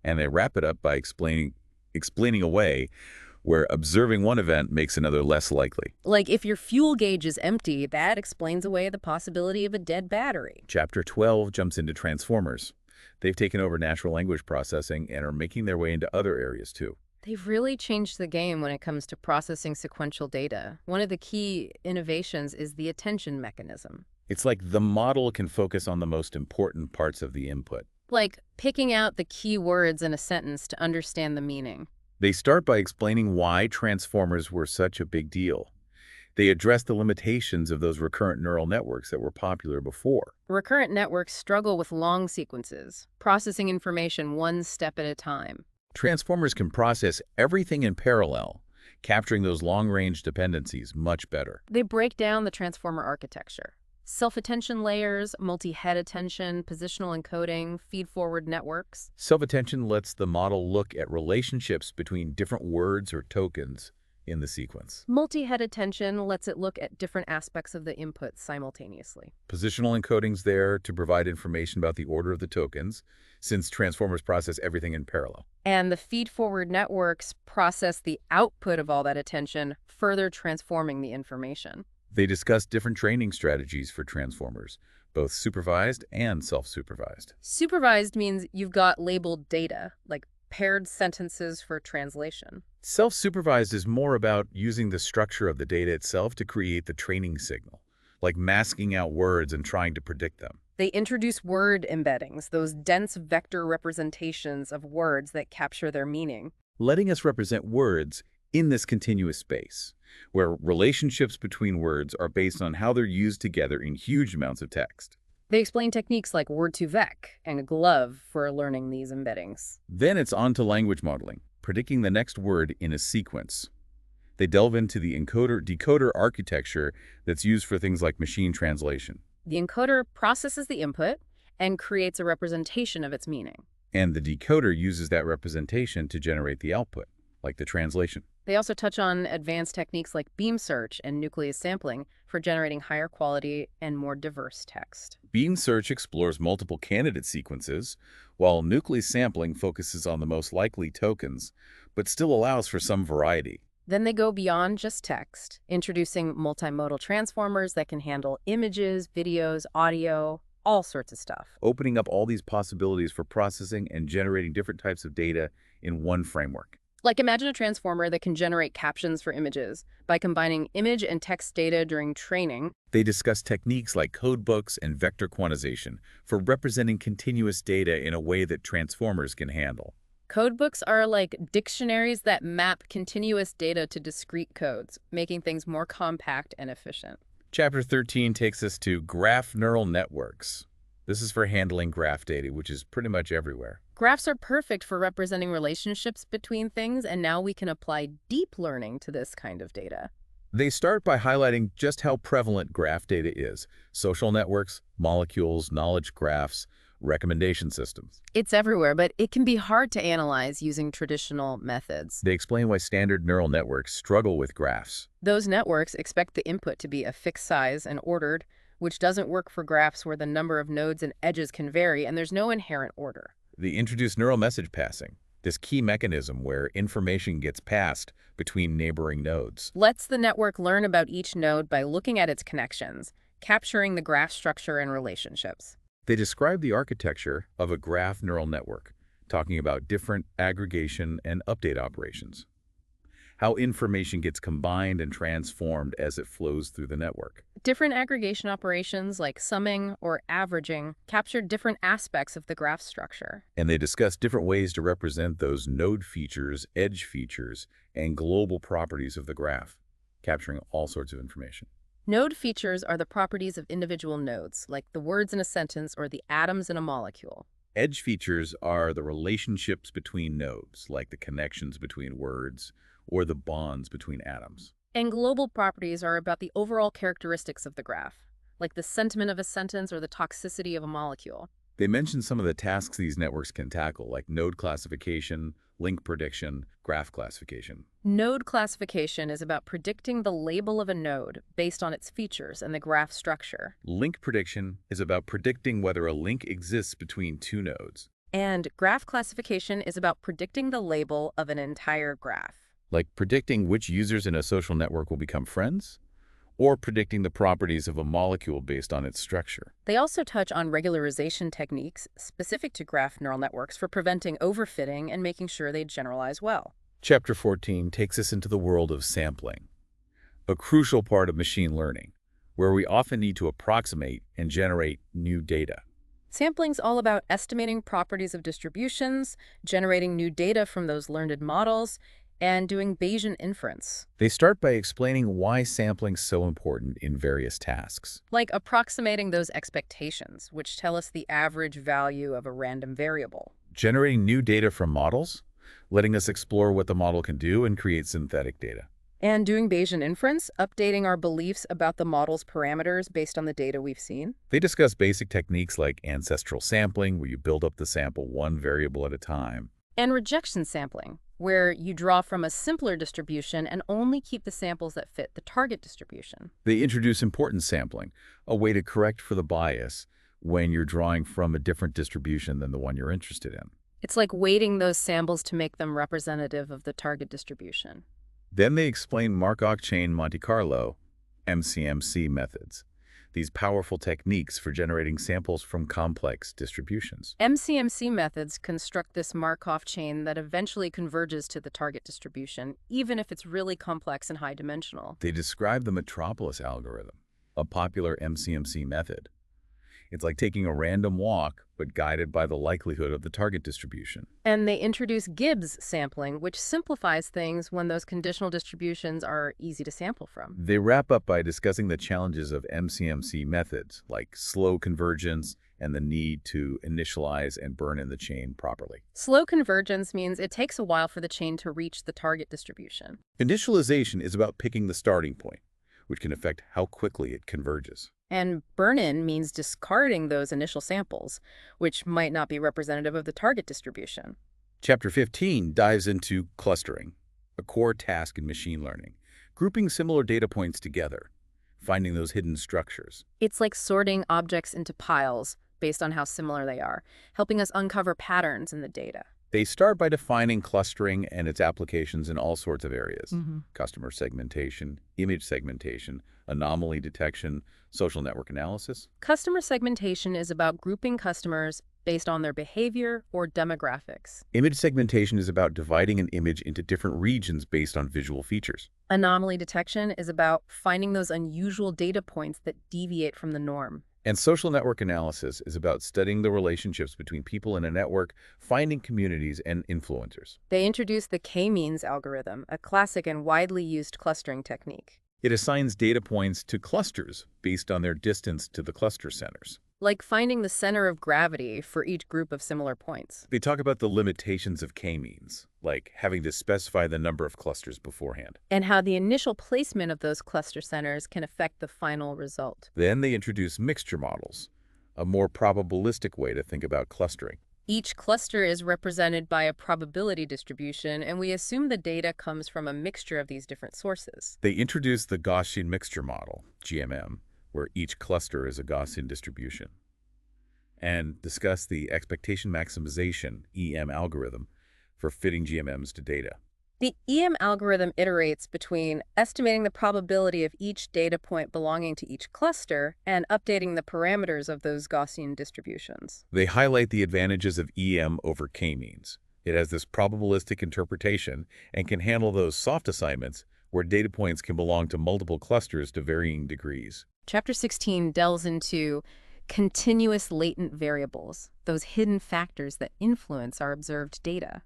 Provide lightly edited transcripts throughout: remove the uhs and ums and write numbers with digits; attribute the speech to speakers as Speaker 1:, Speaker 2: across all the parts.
Speaker 1: And they wrap it up by explaining a way where observing one event makes another less likely.
Speaker 2: Like if your fuel gauge is empty, that explains away the possibility of a dead battery.
Speaker 1: Chapter 12 jumps into transformers. They've taken over natural language processing and are making their way into other areas too.
Speaker 2: They've really changed the game when it comes to processing sequential data. One of the key innovations is the attention mechanism.
Speaker 1: It's like the model can focus on the most important parts of the input.
Speaker 2: Like picking out the key words in a sentence to understand the meaning.
Speaker 1: They start by explaining why transformers were such a big deal. They address the limitations of those recurrent neural networks that were popular before.
Speaker 2: Recurrent networks struggle with long sequences, processing information one step at a time.
Speaker 1: Transformers can process everything in parallel, capturing those long-range dependencies much better.
Speaker 2: They break down the transformer architecture. Self-attention layers, multi-head attention, positional encoding, feed-forward networks.
Speaker 1: Self-attention lets the model look at relationships between different words or tokens in the sequence.
Speaker 2: Multi-head attention lets it look at different aspects of the input simultaneously.
Speaker 1: Positional encoding's there to provide information about the order of the tokens, since transformers process everything in parallel.
Speaker 2: And the feed-forward networks process the output of all that attention, further transforming the information.
Speaker 1: They discuss different training strategies for transformers, both supervised and self-supervised.
Speaker 2: Supervised means you've got labeled data, like paired sentences for translation.
Speaker 1: Self-supervised is more about using the structure of the data itself to create the training signal, like masking out words and trying to predict them.
Speaker 2: They introduce word embeddings, those dense vector representations of words that capture their meaning.
Speaker 1: Letting us represent words in this continuous space, where relationships between words are based on how they're used together in huge amounts of text.
Speaker 2: They explain techniques like word2vec and glove for learning these embeddings.
Speaker 1: Then it's on to language modeling, predicting the next word in a sequence. They delve into the encoder-decoder architecture that's used for things like machine translation.
Speaker 2: The encoder processes the input and creates a representation of its meaning.
Speaker 1: And the decoder uses that representation to generate the output, like the translation.
Speaker 2: They also touch on advanced techniques like beam search and nucleus sampling for generating higher quality and more diverse text.
Speaker 1: Beam search explores multiple candidate sequences, while nucleus sampling focuses on the most likely tokens, but still allows for some variety.
Speaker 2: Then they go beyond just text, introducing multimodal transformers that can handle images, videos, audio, all sorts of stuff.
Speaker 1: Opening up all these possibilities for processing and generating different types of data in one framework.
Speaker 2: Like imagine a transformer that can generate captions for images by combining image and text data during training.
Speaker 1: They discuss techniques like codebooks and vector quantization for representing continuous data in a way that transformers can handle.
Speaker 2: Codebooks are like dictionaries that map continuous data to discrete codes, making things more compact and efficient.
Speaker 1: Chapter 13 takes us to graph neural networks. This is for handling graph data, which is pretty much everywhere.
Speaker 2: Graphs are perfect for representing relationships between things, and now we can apply deep learning to this kind of data.
Speaker 1: They start by highlighting just how prevalent graph data is: social networks, molecules, knowledge graphs, recommendation systems.
Speaker 2: It's everywhere, but it can be hard to analyze using traditional methods.
Speaker 1: They explain why standard neural networks struggle with graphs.
Speaker 2: Those networks expect the input to be a fixed size and ordered, which doesn't work for graphs where the number of nodes and edges can vary and there's no inherent order.
Speaker 1: They introduce neural message passing, this key mechanism where information gets passed between neighboring nodes.
Speaker 2: Lets the network learn about each node by looking at its connections, capturing the graph structure and relationships.
Speaker 1: They describe the architecture of a graph neural network, talking about different aggregation and update operations, how information gets combined and transformed as it flows through the network.
Speaker 2: Different aggregation operations like summing or averaging capture different aspects of the graph structure.
Speaker 1: And they discuss different ways to represent those node features, edge features, and global properties of the graph, capturing all sorts of information.
Speaker 2: Node features are the properties of individual nodes, like the words in a sentence or the atoms in a molecule.
Speaker 1: Edge features are the relationships between nodes, like the connections between words or the bonds between atoms.
Speaker 2: And global properties are about the overall characteristics of the graph, like the sentiment of a sentence or the toxicity of a molecule.
Speaker 1: They mention some of the tasks these networks can tackle, like node classification, link prediction, graph classification.
Speaker 2: Node classification is about predicting the label of a node based on its features and the graph structure.
Speaker 1: Link prediction is about predicting whether a link exists between two nodes.
Speaker 2: And graph classification is about predicting the label of an entire graph.
Speaker 1: Like predicting which users in a social network will become friends, or predicting the properties of a molecule based on its structure.
Speaker 2: They also touch on regularization techniques specific to graph neural networks for preventing overfitting and making sure they generalize well.
Speaker 1: Chapter 14 takes us into the world of sampling, a crucial part of machine learning, where we often need to approximate and generate new data.
Speaker 2: Sampling's all about estimating properties of distributions, generating new data from those learned models, and doing Bayesian inference,
Speaker 1: They start by explaining why sampling's so important in various tasks.
Speaker 2: like approximating those expectations, which tell us the average value of a random variable.
Speaker 1: Generating new data from models, letting us explore what the model can do and create synthetic data.
Speaker 2: And doing Bayesian inference, updating our beliefs about the model's parameters based on the data we've seen.
Speaker 1: They discuss basic techniques like ancestral sampling, where you build up the sample one variable at a time.
Speaker 2: And rejection sampling, where you draw from a simpler distribution and only keep the samples that fit the target distribution.
Speaker 1: They introduce importance sampling, a way to correct for the bias when you're drawing from a different distribution than the one you're interested in.
Speaker 2: It's like weighting those samples to make them representative of the target distribution.
Speaker 1: Then they explain Markov chain Monte Carlo, MCMC methods, these powerful techniques for generating samples from complex distributions.
Speaker 2: MCMC methods construct this Markov chain that eventually converges to the target distribution, even if it's really complex and high-dimensional.
Speaker 1: They describe the metropolis algorithm, a popular MCMC method. It's like taking a random walk, but guided by the likelihood of the target distribution.
Speaker 2: And they introduce Gibbs sampling, which simplifies things when those conditional distributions are easy to sample from.
Speaker 1: They wrap up by discussing the challenges of MCMC methods, like slow convergence and the need to initialize and burn in the chain properly.
Speaker 2: Slow convergence means it takes a while for the chain to reach the target distribution.
Speaker 1: Initialization is about picking the starting point, which can affect how quickly it converges.
Speaker 2: And burn-in means discarding those initial samples, which might not be representative of the target distribution.
Speaker 1: Chapter 15 dives into clustering, a core task in machine learning, grouping similar data points together, finding those hidden structures.
Speaker 2: It's like sorting objects into piles based on how similar they are, helping us uncover patterns in the data.
Speaker 1: They start by defining clustering and its applications in all sorts of areas:
Speaker 2: Mm-hmm.
Speaker 1: customer segmentation, image segmentation, anomaly detection, social network analysis.
Speaker 2: Customer segmentation is about grouping customers based on their behavior or demographics.
Speaker 1: Image segmentation is about dividing an image into different regions based on visual features.
Speaker 2: Anomaly detection is about finding those unusual data points that deviate from the norm.
Speaker 1: And social network analysis is about studying the relationships between people in a network, finding communities and influencers.
Speaker 2: They introduced the k-means algorithm, a classic and widely used clustering technique.
Speaker 1: It assigns data points to clusters based on their distance to the cluster centers.
Speaker 2: Like finding the center of gravity for each group of similar points.
Speaker 1: They talk about the limitations of k-means, like having to specify the number of clusters beforehand.
Speaker 2: And how the initial placement of those cluster centers can affect the final result.
Speaker 1: Then they introduce mixture models, a more probabilistic way to think about clustering.
Speaker 2: Each cluster is represented by a probability distribution, and we assume the data comes from a mixture of these different sources.
Speaker 1: They introduce the Gaussian mixture model, GMM, where each cluster is a Gaussian distribution, and discuss the expectation maximization, EM algorithm, for fitting GMMs to data.
Speaker 2: The EM algorithm iterates between estimating the probability of each data point belonging to each cluster and updating the parameters of those Gaussian distributions.
Speaker 1: They highlight the advantages of EM over k-means. It has this probabilistic interpretation and can handle those soft assignments where data points can belong to multiple clusters to varying degrees.
Speaker 2: Chapter 16 delves into continuous latent variables, those hidden factors that influence our observed data.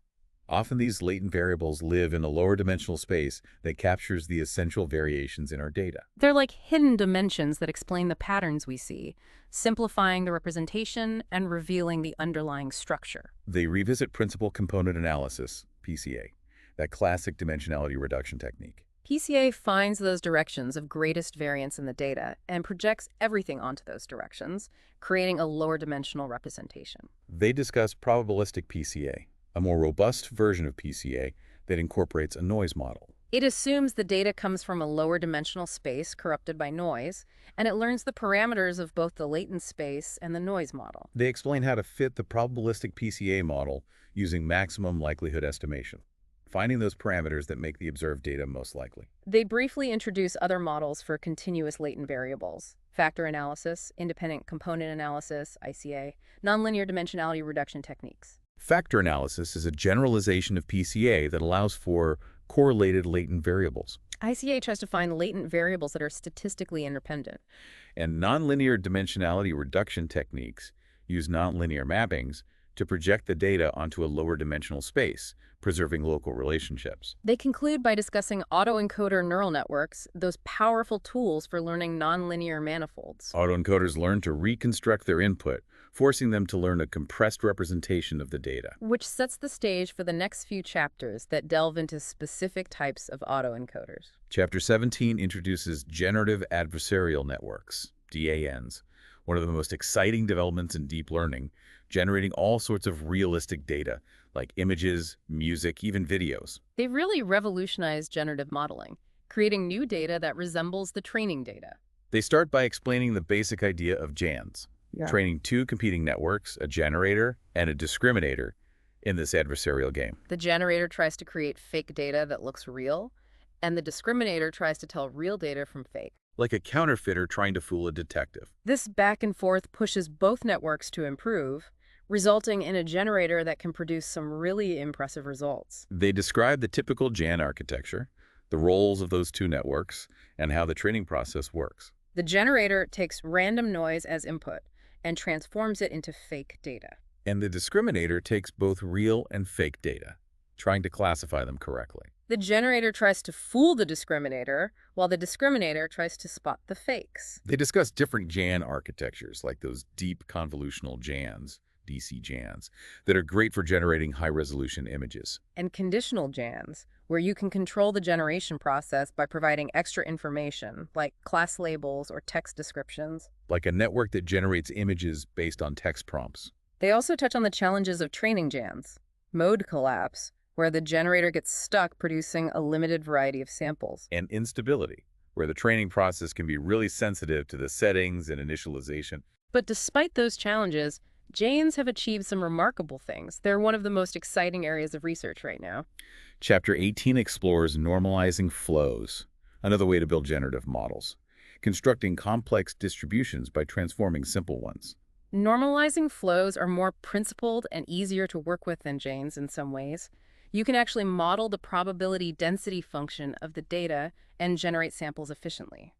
Speaker 1: Often these latent variables live in a lower dimensional space that captures the essential variations in our data.
Speaker 2: They're like hidden dimensions that explain the patterns we see, simplifying the representation and revealing the underlying structure.
Speaker 1: They revisit principal component analysis, PCA, that classic dimensionality reduction technique.
Speaker 2: PCA finds those directions of greatest variance in the data and projects everything onto those directions, creating a lower dimensional representation.
Speaker 1: They discuss probabilistic PCA, a more robust version of PCA that incorporates a noise model.
Speaker 2: It assumes the data comes from a lower dimensional space corrupted by noise, and it learns the parameters of both the latent space and the noise model.
Speaker 1: They explain how to fit the probabilistic PCA model using maximum likelihood estimation, finding those parameters that make the observed data most likely.
Speaker 2: They briefly introduce other models for continuous latent variables: factor analysis, independent component analysis, ICA, nonlinear dimensionality reduction techniques.
Speaker 1: Factor analysis is a generalization of PCA that allows for correlated latent variables.
Speaker 2: ICA tries to find latent variables that are statistically independent.
Speaker 1: And nonlinear dimensionality reduction techniques use nonlinear mappings to project the data onto a lower dimensional space, preserving local relationships.
Speaker 2: They conclude by discussing autoencoder neural networks, those powerful tools for learning nonlinear manifolds.
Speaker 1: Autoencoders learn to reconstruct their input, forcing them to learn a compressed representation of the data.
Speaker 2: Which sets the stage for the next few chapters that delve into specific types of autoencoders.
Speaker 1: Chapter 17 introduces generative adversarial networks, DANs, one of the most exciting developments in deep learning, generating all sorts of realistic data, like images, music, even videos.
Speaker 2: They've really revolutionized generative modeling, creating new data that resembles the training data.
Speaker 1: They start by explaining the basic idea of GANs, training two competing networks, a generator and a discriminator, in this adversarial game.
Speaker 2: The generator tries to create fake data that looks real, and the discriminator tries to tell real data from fake.
Speaker 1: Like a counterfeiter trying to fool a detective.
Speaker 2: This back and forth pushes both networks to improve, resulting in a generator that can produce some really impressive results.
Speaker 1: They describe the typical GAN architecture, the roles of those two networks, and how the training process works.
Speaker 2: The generator takes random noise as input and transforms it into fake data.
Speaker 1: And the discriminator takes both real and fake data, trying to classify them correctly.
Speaker 2: The generator tries to fool the discriminator, while the discriminator tries to spot the fakes.
Speaker 1: They discuss different GAN architectures, like those deep convolutional GANs, DC GANs, that are great for generating high-resolution images.
Speaker 2: And conditional GANs, where you can control the generation process by providing extra information, like class labels or text descriptions.
Speaker 1: Like a network that generates images based on text prompts.
Speaker 2: They also touch on the challenges of training GANs, mode collapse, where the generator gets stuck producing a limited variety of samples.
Speaker 1: And instability, where the training process can be really sensitive to the settings and initialization.
Speaker 2: But despite those challenges, GANs have achieved some remarkable things. They're one of the most exciting areas of research right now.
Speaker 1: Chapter 18 explores normalizing flows, another way to build generative models, constructing complex distributions by transforming simple ones.
Speaker 2: Normalizing flows are more principled and easier to work with than GANs in some ways. You can actually model the probability density function of the data and generate samples efficiently.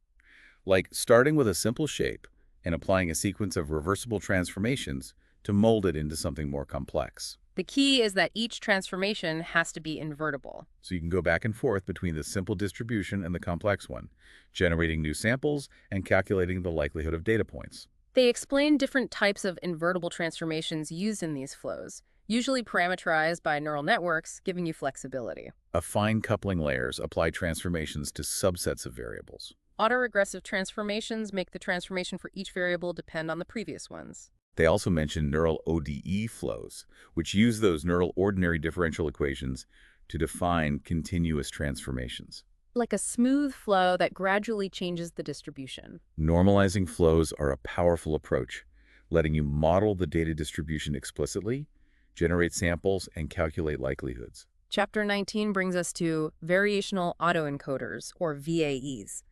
Speaker 1: Like starting with a simple shape and applying a sequence of reversible transformations to mold it into something more complex.
Speaker 2: The key is that each transformation has to be invertible.
Speaker 1: So you can go back and forth between the simple distribution and the complex one, generating new samples and calculating the likelihood of data points.
Speaker 2: They explain different types of invertible transformations used in these flows, usually parameterized by neural networks, giving you flexibility.
Speaker 1: Affine coupling layers apply transformations to subsets of variables.
Speaker 2: Autoregressive transformations make the transformation for each variable depend on the previous ones.
Speaker 1: They also mention neural ODE flows, which use those neural ordinary differential equations to define continuous transformations.
Speaker 2: Like a smooth flow that gradually changes the distribution.
Speaker 1: Normalizing flows are a powerful approach, letting you model the data distribution explicitly, generate samples, and calculate likelihoods.
Speaker 2: Chapter 19 brings us to variational autoencoders, or VAEs,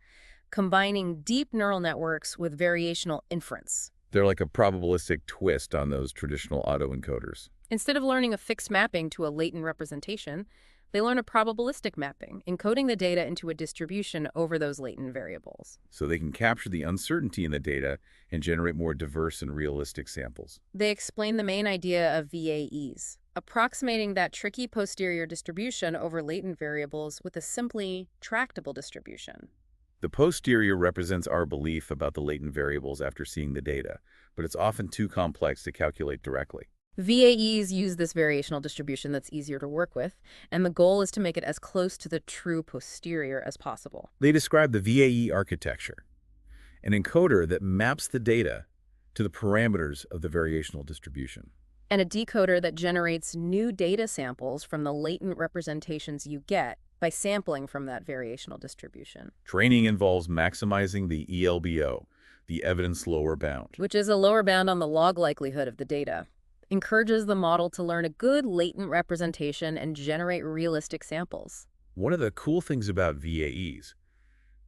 Speaker 2: combining deep neural networks with variational inference.
Speaker 1: They're like a probabilistic twist on those traditional autoencoders.
Speaker 2: Instead of learning a fixed mapping to a latent representation, they learn a probabilistic mapping, encoding the data into a distribution over those latent variables.
Speaker 1: So they can capture the uncertainty in the data and generate more diverse and realistic samples.
Speaker 2: They explain the main idea of VAEs, approximating that tricky posterior distribution over latent variables with a simply tractable distribution.
Speaker 1: The posterior represents our belief about the latent variables after seeing the data, but it's often too complex to calculate directly.
Speaker 2: VAEs use this variational distribution that's easier to work with, and the goal is to make it as close to the true posterior as possible.
Speaker 1: They describe the VAE architecture, an encoder that maps the data to the parameters of the variational distribution.
Speaker 2: And a decoder that generates new data samples from the latent representations you get by sampling from that variational distribution,
Speaker 1: Training involves maximizing the ELBO, the evidence lower bound.
Speaker 2: which is a lower bound on the log likelihood of the data. Encourages the model to learn a good latent representation and generate realistic samples.
Speaker 1: One of the cool things about VAEs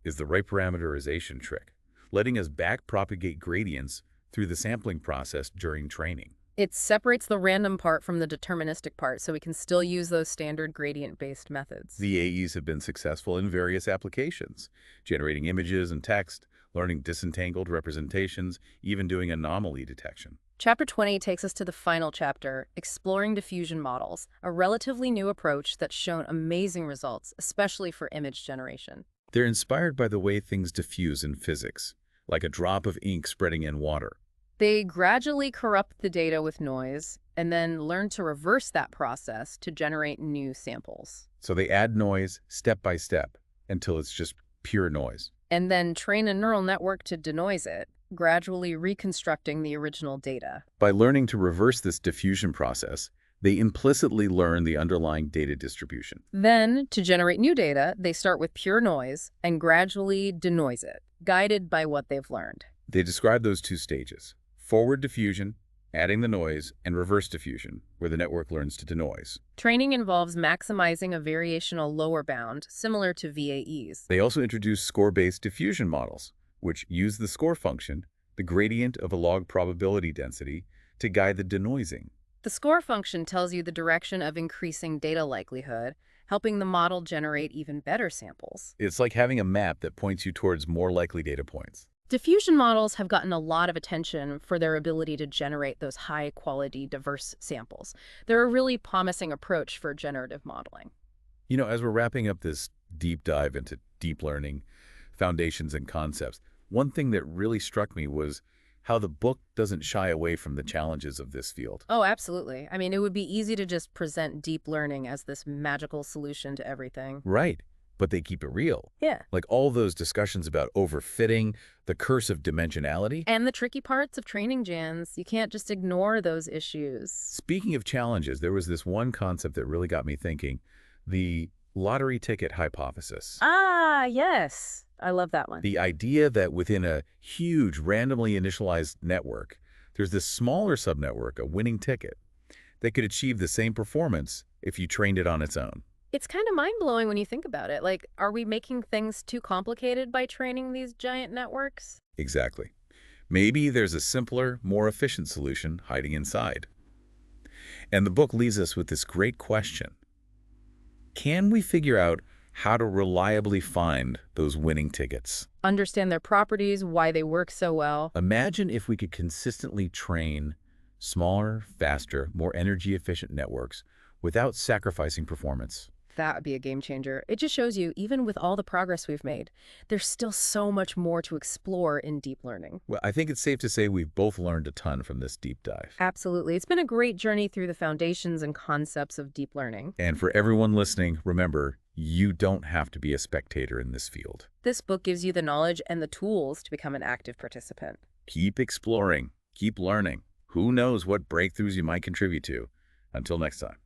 Speaker 1: is the right parameterization trick, letting us backpropagate gradients through the sampling process during training.
Speaker 2: It separates the random part from the deterministic part, so we can still use those standard gradient-based methods.
Speaker 1: VAEs have been successful in various applications, generating images and text, learning disentangled representations, even doing anomaly detection.
Speaker 2: Chapter 20 takes us to the final chapter, exploring diffusion models, a relatively new approach that's shown amazing results, especially for image generation.
Speaker 1: They're inspired by the way things diffuse in physics, like a drop of ink spreading in water.
Speaker 2: They gradually corrupt the data with noise and then learn to reverse that process to generate new samples.
Speaker 1: So they add noise step by step until it's just pure noise.
Speaker 2: And then train a neural network to denoise it, gradually reconstructing the original data.
Speaker 1: By learning to reverse this diffusion process, they implicitly learn the underlying data distribution.
Speaker 2: Then, to generate new data, they start with pure noise and gradually denoise it, guided by what they've learned.
Speaker 1: They describe those two stages: forward diffusion, adding the noise, and reverse diffusion, where the network learns to denoise.
Speaker 2: Training involves maximizing a variational lower bound, similar to VAEs.
Speaker 1: They also introduce score-based diffusion models, which use the score function, the gradient of a log probability density, to guide the denoising.
Speaker 2: The score function tells you the direction of increasing data likelihood, helping the model generate even better samples.
Speaker 1: It's like having a map that points you towards more likely data points.
Speaker 2: Diffusion models have gotten a lot of attention for their ability to generate those high-quality, diverse samples. They're a really promising approach for generative modeling.
Speaker 1: You know, as we're wrapping up this deep dive into deep learning, foundations, and concepts, one thing that really struck me was how the book doesn't shy away from the challenges of this field.
Speaker 2: Oh, absolutely. I mean, it would be easy to just present deep learning as this magical solution to everything.
Speaker 1: Right, but they keep it real.
Speaker 2: Yeah.
Speaker 1: Like all those discussions about overfitting, the curse of dimensionality.
Speaker 2: And the tricky parts of training, Jans. You can't just ignore those issues.
Speaker 1: Speaking of challenges, there was this one concept that really got me thinking, the lottery ticket hypothesis.
Speaker 2: Ah, yes. I love that one.
Speaker 1: The idea that within a huge randomly initialized network, there's this smaller subnetwork, a winning ticket, that could achieve the same performance if you trained it on its own.
Speaker 2: It's kind of mind-blowing when you think about it. Like, are we making things too complicated by training these giant networks?
Speaker 1: Exactly. Maybe there's a simpler, more efficient solution hiding inside. And the book leaves us with this great question. Can we figure out how to reliably find those winning tickets?
Speaker 2: Understand their properties, why they work so well.
Speaker 1: Imagine if we could consistently train smaller, faster, more energy-efficient networks without sacrificing performance.
Speaker 2: That would be a game changer. It just shows you, even with all the progress we've made, there's still so much more to explore in deep learning.
Speaker 1: Well, I think it's safe to say we've both learned a ton from this deep dive.
Speaker 2: Absolutely. It's been a great journey through the foundations and concepts of deep learning.
Speaker 1: And for everyone listening, remember, you don't have to be a spectator in this field.
Speaker 2: This book gives you the knowledge and the tools to become an active participant.
Speaker 1: Keep exploring, keep learning. Who knows what breakthroughs you might contribute to. Until next time.